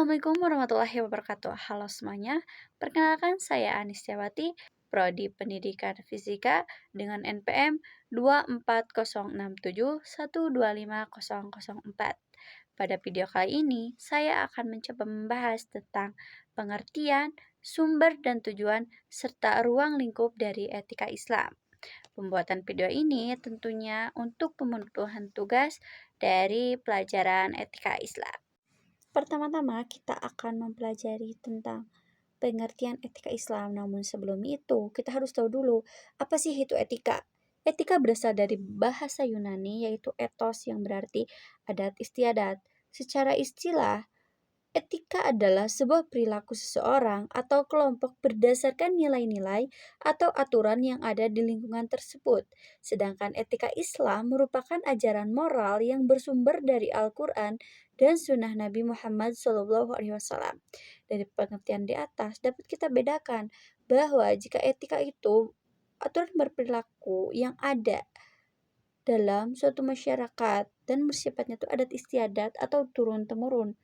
Assalamualaikum warahmatullahi wabarakatuh. Halo semuanya, perkenalkan saya Anistiawati, Prodi Pendidikan Fisika dengan NPM 24067125004. Pada video kali ini, saya akan mencoba membahas tentang pengertian, sumber dan tujuan, serta ruang lingkup dari etika Islam. Pembuatan video ini tentunya untuk pemenuhan tugas dari pelajaran etika Islam. Pertama-tama kita akan mempelajari tentang pengertian etika Islam. Namun sebelum itu, kita harus tahu dulu apa sih itu etika. Etika berasal dari bahasa Yunani yaitu ethos yang berarti adat istiadat. Secara istilah, etika adalah sebuah perilaku seseorang atau kelompok berdasarkan nilai-nilai atau aturan yang ada di lingkungan tersebut. Sedangkan etika Islam merupakan ajaran moral yang bersumber dari Al-Quran dan Sunnah Nabi Muhammad SAW. Dari pengertian di atas dapat kita bedakan bahwa jika etika itu aturan berperilaku yang ada dalam suatu masyarakat dan bersifatnya itu adat istiadat atau turun-temurun.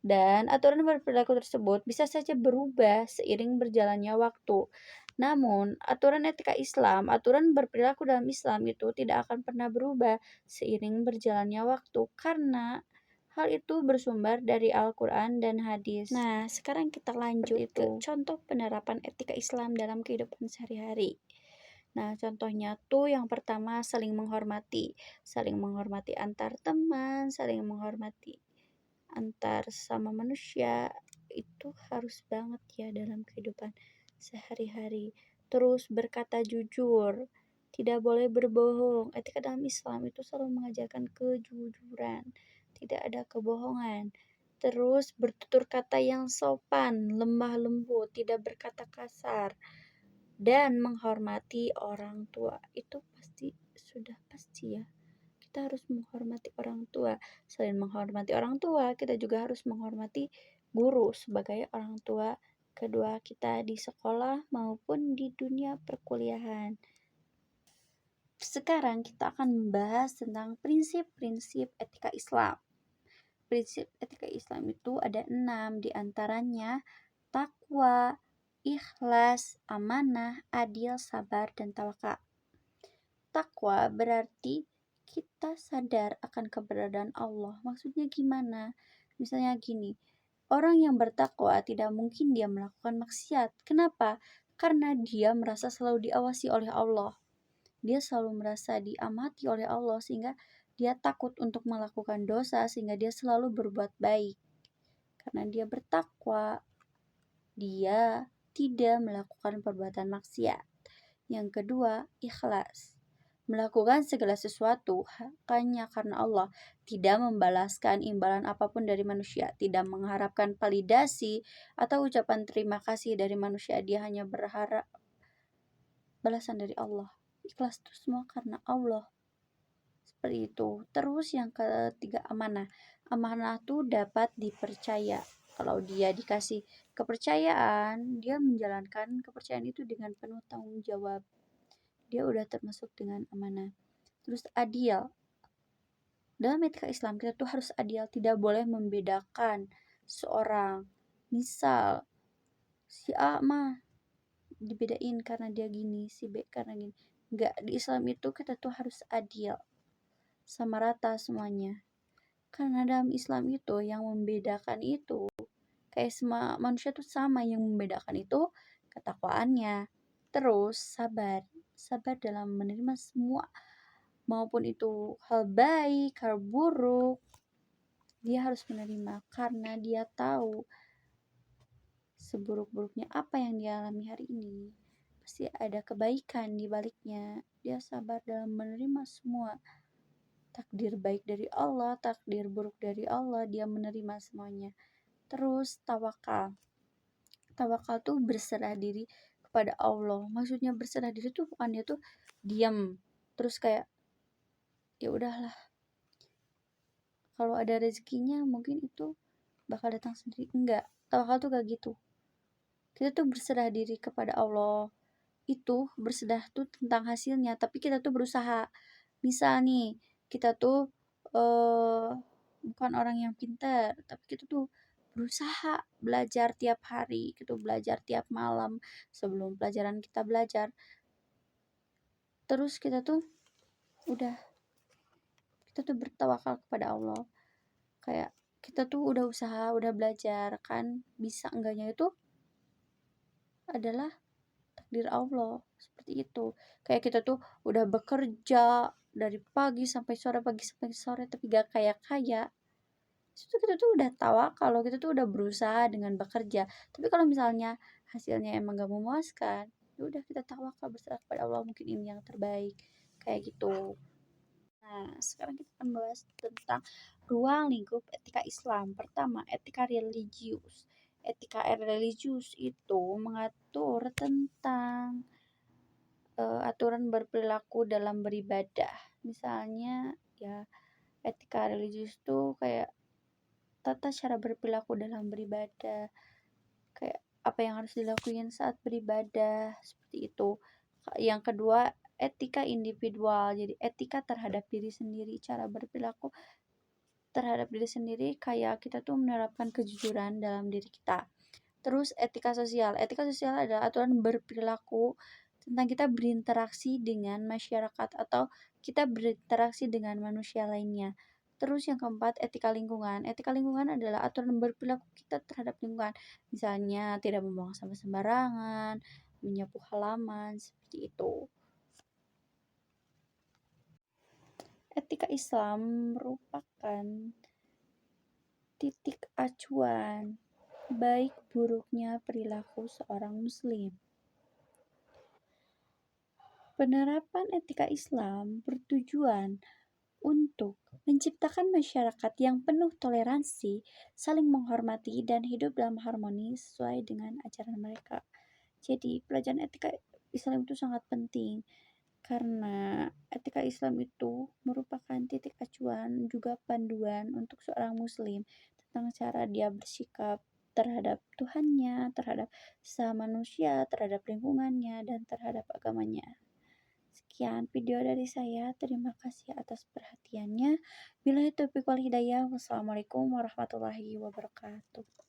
Dan aturan berperilaku tersebut bisa saja berubah seiring berjalannya waktu. Namun, aturan etika Islam, aturan berperilaku dalam Islam itu tidak akan pernah berubah seiring berjalannya waktu karena hal itu bersumber dari Al-Quran dan hadis. Nah, sekarang kita lanjut ke contoh penerapan etika Islam dalam kehidupan sehari-hari. Nah, contohnya tuh yang pertama saling menghormati. Saling menghormati antar teman, saling menghormati antar sama manusia itu harus banget ya dalam kehidupan sehari-hari. Terus berkata jujur, tidak boleh berbohong. Etika dalam Islam itu selalu mengajarkan kejujuran, tidak ada kebohongan. Terus bertutur kata yang sopan, lemah lembut, tidak berkata kasar, dan menghormati orang tua. Itu sudah pasti ya. Kita harus menghormati orang tua. Selain menghormati orang tua, kita juga harus menghormati guru sebagai orang tua kedua kita di sekolah maupun di dunia perkuliahan. Sekarang kita akan membahas tentang prinsip-prinsip etika Islam. Prinsip etika Islam itu ada 6, diantaranya takwa, ikhlas, amanah, adil, sabar, dan tawakal. Takwa berarti kita sadar akan keberadaan Allah. Maksudnya gimana? Misalnya gini, orang yang bertakwa tidak mungkin dia melakukan maksiat. Kenapa? Karena dia merasa selalu diawasi oleh Allah. Dia selalu merasa diamati oleh Allah sehingga dia takut untuk melakukan dosa sehingga dia selalu berbuat baik. Karena dia bertakwa, dia tidak melakukan perbuatan maksiat. Yang kedua, ikhlas. Melakukan segala sesuatu hanya karena Allah, tidak membalaskan imbalan apapun dari manusia, tidak mengharapkan validasi atau ucapan terima kasih dari manusia. Dia hanya berharap balasan dari Allah. Ikhlas itu semua karena Allah. Seperti itu. Terus yang ketiga, amanah. Amanah itu dapat dipercaya. Kalau dia dikasih kepercayaan, dia menjalankan kepercayaan itu dengan penuh tanggung jawab. Dia udah termasuk dengan amanah. Terus adil. Dalam etika Islam kita tuh harus adil, tidak boleh membedakan seorang. Misal si A mah dibedain karena dia gini, si B karena gini. Enggak, di Islam itu kita tuh harus adil, sama rata semuanya. Karena dalam Islam itu yang membedakan itu kayak semua manusia tuh sama, yang membedakan itu ketakwaannya. Terus sabar dalam menerima semua, maupun itu hal baik, hal buruk, dia harus menerima karena dia tahu seburuk-buruknya apa yang dia alami hari ini pasti ada kebaikan di baliknya. Dia sabar dalam menerima semua takdir baik dari Allah, takdir buruk dari Allah, dia menerima semuanya. Terus tawakal. Tawakal tuh berserah diri kepada Allah. Maksudnya berserah diri tuh bukan dia tuh diam terus kayak ya udahlah, kalau ada rezekinya mungkin itu bakal datang sendiri. Enggak, tawakal tuh gak gitu. Kita tuh berserah diri kepada Allah. Itu berserah tuh tentang hasilnya, tapi kita tuh berusaha. Misal kita tuh bukan orang yang pintar, tapi kita tuh berusaha belajar tiap hari gitu, belajar tiap malam sebelum pelajaran kita belajar. Terus kita tuh bertawakal kepada Allah, kayak kita tuh udah usaha, udah belajar kan, bisa enggaknya itu adalah takdir Allah, seperti itu. Kayak kita tuh udah bekerja dari pagi sampai sore tapi gak kaya-kaya, itu kita tuh udah tawakal, kita tuh udah berusaha dengan bekerja. Tapi kalau misalnya hasilnya emang gak memuaskan, ya udah kita tawakal, berserah kepada Allah, mungkin ini yang terbaik, kayak gitu. Nah, sekarang kita akan bahas tentang ruang lingkup etika Islam. Pertama, etika religius. Etika religius itu mengatur tentang aturan berperilaku dalam beribadah. Misalnya ya, etika religius tuh kayak tata cara berperilaku dalam beribadah, kayak apa yang harus dilakuin saat beribadah, seperti itu. Yang kedua, etika individual, jadi etika terhadap diri sendiri, cara berperilaku terhadap diri sendiri, kayak kita tuh menerapkan kejujuran dalam diri kita. Terus etika sosial adalah aturan berperilaku tentang kita berinteraksi dengan masyarakat atau kita berinteraksi dengan manusia lainnya. Terus yang keempat, etika lingkungan. Etika lingkungan adalah aturan berperilaku kita terhadap lingkungan. Misalnya tidak membuang sampah sembarangan, menyapu halaman, seperti itu. Etika Islam merupakan titik acuan baik buruknya perilaku seorang muslim. Penerapan etika Islam bertujuan untuk menciptakan masyarakat yang penuh toleransi, saling menghormati, dan hidup dalam harmoni sesuai dengan ajaran mereka. Jadi, pelajaran etika Islam itu sangat penting karena etika Islam itu merupakan titik acuan juga panduan untuk seorang muslim tentang cara dia bersikap terhadap Tuhannya, terhadap sesama manusia, terhadap lingkungannya, dan terhadap agamanya. Sekian video dari saya. Terima kasih atas perhatiannya. Billahi taufiq wal hidayah. Wassalamualaikum warahmatullahi wabarakatuh.